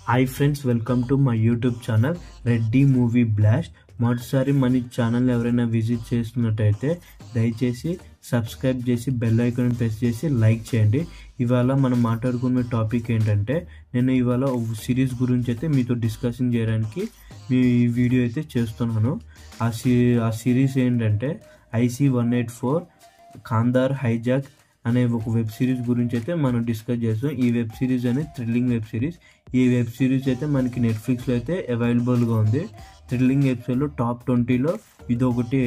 Hi friends, welcome to my YouTube channel Reddy movie blast. మొదటిసారి మన channel ఎవరైనా visit చేస్తున్నట్టయితే దయచేసి సబ్స్క్రైబ్ చేసి బెల్ ఐకాన్ ప్రెస్ చేసి లైక్ చేయండి. ఇవాళ మనం మాట్లాడుకునే టాపిక్ ఏంటంటే, నేను ఇవాళ ఒక సిరీస్ గురించి అయితే మీతో డిస్కషన్ చేయడానికి ఈ వీడియో అయితే చేస్తున్నాను. ఆ సిరీస్ ఏంటంటే IC-184 ఖాందార్ హైజాక్ అనే ఒక వెబ్ సిరీస్ గురించి అయితే మనం డిస్కస్ చేస్తాం. ఈ వెబ్ సిరీస్ అనేది థ్రిల్లింగ్ వెబ్ సిరీస్. ఈ వెబ్ సిరీస్ అయితే మనకి నెట్ఫ్లిక్స్లో అయితే అవైలబుల్గా ఉంది. థ్రిల్లింగ్ ఎపిసోడ్లో టాప్ 20లో ఇదొకటి.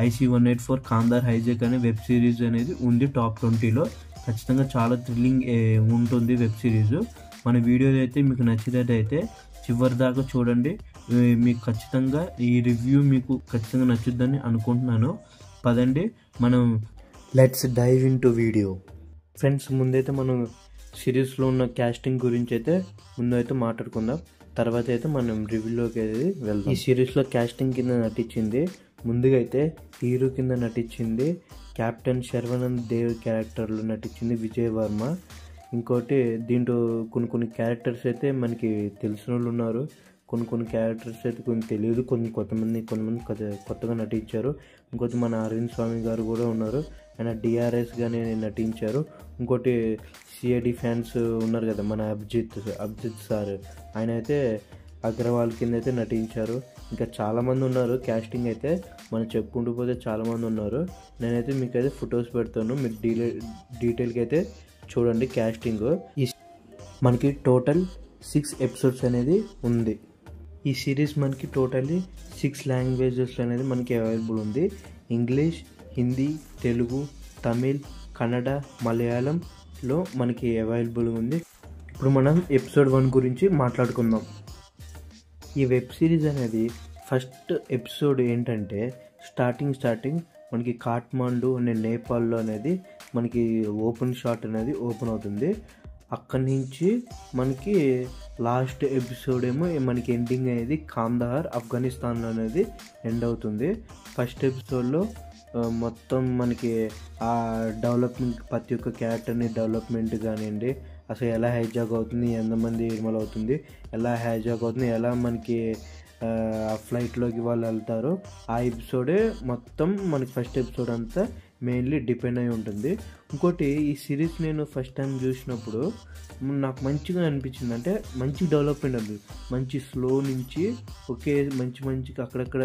IC-184 ఖాందార్ హైజాక్ అనే వెబ్ సిరీస్ అనేది ఉంది టాప్ 20లో. ఖచ్చితంగా చాలా థ్రిల్లింగ్ ఉంటుంది వెబ్ సిరీస్. మన వీడియో అయితే మీకు నచ్చినట్టయితే చివరి దాకా చూడండి. మీకు ఖచ్చితంగా ఈ రివ్యూ మీకు ఖచ్చితంగా నచ్చుద్దని అనుకుంటున్నాను. పదండి మనం let's dive into video. Friends, ముందైతే మనం సిరీస్లో ఉన్న క్యాస్టింగ్ గురించి అయితే ముందైతే మాట్లాడుకుందాం. తర్వాత అయితే మనం రివ్యూలోకి అయితే వెళ్దాం. ఈ సిరీస్లో క్యాస్టింగ్ కింద నటించింది, ముందుగా అయితే హీరో కింద నటించింది కెప్టెన్ శర్వానంద్ దేవ్ క్యారెక్టర్లో నటించింది విజయ్ వర్మ. ఇంకోటి దీంట్లో కొన్ని క్యారెక్టర్స్ అయితే మనకి తెలిసిన వాళ్ళు ఉన్నారు, కొన్ని క్యారెక్టర్స్ అయితే కొన్ని తెలియదు, కొంతమంది కొత్తగా నటించారు. ఇంకోటి మన అరవింద్ స్వామి గారు కూడా ఉన్నారు, ఆయన DRSగానే నటించారు. ఇంకోటి CID ఫ్యాన్స్ ఉన్నారు కదా, మన అభిజిత్ సార్, ఆయన అయితే అగ్రవాల్ కింద అయితే నటించారు. ఇంకా చాలామంది ఉన్నారు క్యాస్టింగ్ అయితే, మనం చెప్పుకుంటూ పోతే చాలామంది ఉన్నారు. నేనైతే మీకు అయితే ఫొటోస్ పెడతాను, మీరు డీటెయిల్గా అయితే చూడండి క్యాస్టింగ్. మనకి టోటల్ 6 ఎపిసోడ్స్ అనేది ఉంది. ఈ సిరీస్ మనకి టోటల్లీ 6 లాంగ్వేజెస్ అనేది మనకి అవైలబుల్ ఉంది. ఇంగ్లీష్, హిందీ, తెలుగు, తమిళ్, కన్నడ, మలయాళంలో మనకి అవైలబుల్ ఉంది. ఇప్పుడు మనం ఎపిసోడ్ 1 గురించి మాట్లాడుకుందాం. ఈ వెబ్ సిరీస్ అనేది ఫస్ట్ ఎపిసోడ్ ఏంటంటే స్టార్టింగ్ మనకి కాఠ్మాండు అనే నేపాల్లో అనేది మనకి ఓపెన్ షాట్ అనేది ఓపెన్ అవుతుంది. అక్కడి నుంచి మనకి లాస్ట్ ఎపిసోడ్ ఏమో మనకి ఎండింగ్ అనేది కాందహార్ ఆఫ్ఘనిస్తాన్లో అనేది ఎండ్ అవుతుంది. ఫస్ట్ ఎపిసోడ్లో మొత్తం మనకి ఆ డెవలప్మెంట్, ప్రతి ఒక్క క్యారెక్టర్ని డెవలప్మెంట్ కానివ్వండి, అసలు ఎలా హైజాక్ అవుతుంది, ఎంతమంది ఇన్వాల్వ్ అవుతుంది, ఎలా హైజాక్ అవుతుంది, ఎలా మనకి ఫ్లైట్లోకి వాళ్ళు వెళ్తారు, ఆ ఎపిసోడే మొత్తం మనకి ఫస్ట్ ఎపిసోడ్ అంతా మెయిన్లీ డిపెండ్ అయి ఉంటుంది. ఇంకోటి, ఈ సిరీస్ నేను ఫస్ట్ టైం చూసినప్పుడు నాకు మంచిగా అనిపించింది, అంటే మంచి డెవలప్మెంట్ ఉంది. మంచి స్లో నుంచి ఒకే మంచిగా అక్కడక్కడ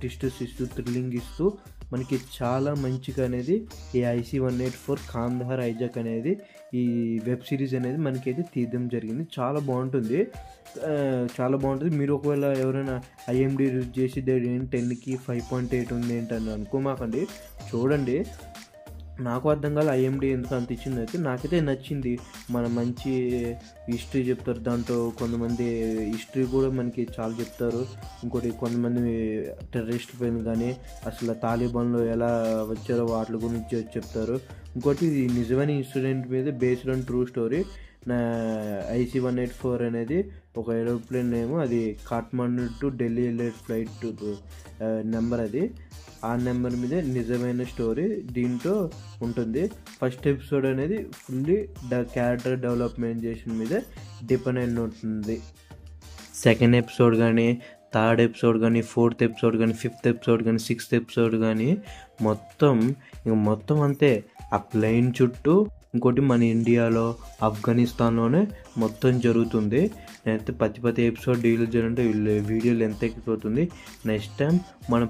ట్విస్టర్స్ ఇస్తూ థ్రిల్లింగ్ ఇస్తూ మనకి చాలా మంచిగా అనేది ఈ IC-184 ఖాందహార్ హైజాక్ అనేది ఈ వెబ్ సిరీస్ అనేది మనకైతే తీయడం జరిగింది. చాలా బాగుంటుంది. మీరు ఒకవేళ ఎవరైనా IMDb యూజ్ చేసి 10కి 5.8 ఉంది ఏంటని అనుకోమాకండి, చూడండి. నాకు అర్థం కాదు IMDb ఎందుకు అంత ఇచ్చింది. అయితే నాకైతే నచ్చింది. మన మంచి హిస్టరీ చెప్తారు దాంట్లో, కొంతమంది హిస్టరీ కూడా మనకి చాలా చెప్తారు. ఇంకోటి కొంతమంది టెర్రరిస్ట్ పైన కానీ అసలు తాలిబాన్లో ఎలా వచ్చారో వాటి గురించి చెప్తారు. ఇంకోటి, ఇది నిజమైన ఇన్సిడెంట్ మీద బేస్డ్ ఆన్ ట్రూ స్టోరీ. నా IC-184 అనేది ఒక ఏరోప్లేన్ ఏమో, అది కాఠ్మాండు టు ఢిల్లీ వెళ్ళే ఫ్లైట్ నెంబర్, అది ఆ నెంబర్ మీద నిజమైన స్టోరీ దీంట్లో ఉంటుంది. ఫస్ట్ ఎపిసోడ్ అనేది ఫుల్లీ క్యారెక్టర్ డెవలప్మెంటేషన్ మీద డిపెండ్ అయి ఉంటుంది. సెకండ్ ఎపిసోడ్ కానీ, థర్డ్ ఎపిసోడ్ కానీ, ఫోర్త్ ఎపిసోడ్ కానీ, ఫిఫ్త్ ఎపిసోడ్ కానీ, సిక్స్త్ ఎపిసోడ్ కానీ మొత్తం అంతే ఆ ప్లేన్ చుట్టూ. ఇంకోటి, మన ఇండియాలో ఆఫ్ఘనిస్తాన్లోనే మొత్తం జరుగుతుంది. నేనైతే ప్రతి ఎపిసోడ్ డీల్ చేయాలంటే వీడియో లెంత్ ఎక్కిపోతుంది. నెక్స్ట్ టైం మనం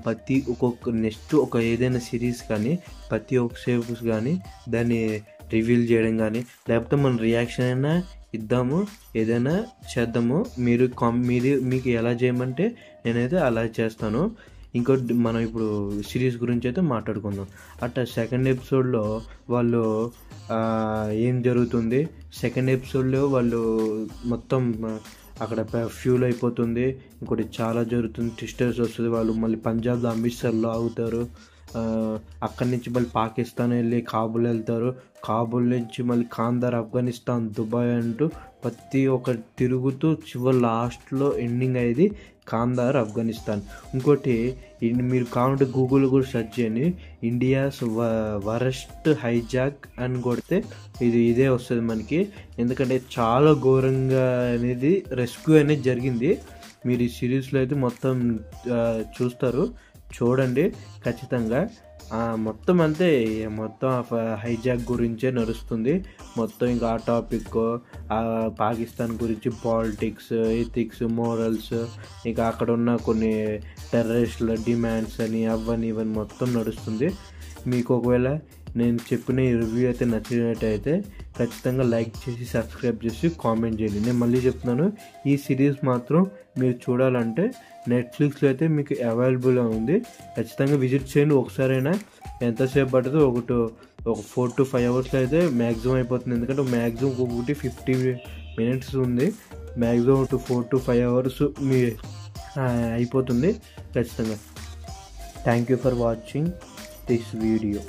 నెక్స్ట్ ఒక ఏదైనా సిరీస్ కానీ ప్రతి ఒక్క సేవ్స్ కానీ దాన్ని రివీల్ చేయడం కానీ, లేకపోతే మన రియాక్షన్ అయినా ఇద్దాము, ఏదైనా చేద్దాము. మీకు ఎలా చేయమంటే నేనైతే అలా చేస్తాను. ఇంకోటి, మనం ఇప్పుడు సిరీస్ గురించి అయితే మాట్లాడుకుందాం. అట్లా సెకండ్ ఎపిసోడ్లో వాళ్ళు ఏం జరుగుతుంది, సెకండ్ ఎపిసోడ్లో వాళ్ళు మొత్తం అక్కడ ఫ్యూల్ అయిపోతుంది. ఇంకోటి చాలా జరుగుతుంది, ట్విస్టర్స్ వస్తుంది. వాళ్ళు మళ్ళీ పంజాబ్లో అమృత్సర్లో ఆగుతారు. అక్కడి నుంచి మళ్ళీ పాకిస్తాన్ వెళ్ళి కాబుల్ వెళ్తారు, కాబుల్ నుంచి మళ్ళీ కాందార్, ఆఫ్ఘనిస్తాన్, దుబాయ్ అంటూ ప్రతి ఒక్కటి తిరుగుతూ చివరి లాస్ట్లో ఎండింగ్ అయ్యేది కాందార్, ఆఫ్ఘనిస్తాన్. ఇంకోటి మీరు కావాలంటే గూగుల్ కూడా సెర్చ్ చేయండి, ఇండియాస్ వరస్ట్ హైజాక్ అని కొడితే ఇదే వస్తుంది మనకి. ఎందుకంటే చాలా ఘోరంగా అనేది రెస్క్యూ అనేది జరిగింది. మీరు ఈ సిరీస్లో అయితే మొత్తం చూస్తారు, చూడండి ఖచ్చితంగా. మొత్తం అంతే, మొత్తం హైజాక్ గురించే నడుస్తుంది మొత్తం. ఇంకా ఆ టాపిక్ పాకిస్తాన్ గురించి, పాలిటిక్స్, ఎథిక్స్, మోరల్స్, ఇంకా అక్కడ ఉన్న కొన్ని టెర్రరిస్టుల డిమాండ్స్ అని అవన్నీ ఇవన్నీ మొత్తం నడుస్తుంది. మీకు ఒకవేళ నేను చెప్పిన ఈ రివ్యూ అయితే నచ్చినట్టయితే ఖచ్చితంగా లైక్ చేసి సబ్స్క్రైబ్ చేసి కామెంట్ చేయండి. నేను మళ్ళీ చెప్తున్నాను, ఈ సిరీస్ మాత్రం మీరు చూడాలంటే నెట్ఫ్లిక్స్లో అయితే మీకు అవైలబుల్గా ఉంది. ఖచ్చితంగా విజిట్ చేయండి ఒకసారైనా. ఎంతసేపు పడుతుందో ఒక 4 to 5 అవర్స్లో అయితే మ్యాక్సిమం అయిపోతుంది. ఎందుకంటే మ్యాక్సిమం ఒకటి 50 minutes ఉంది. మ్యాక్సిమం 4 to 5 hours మీ అయిపోతుంది ఖచ్చితంగా. Thank you for watching this video.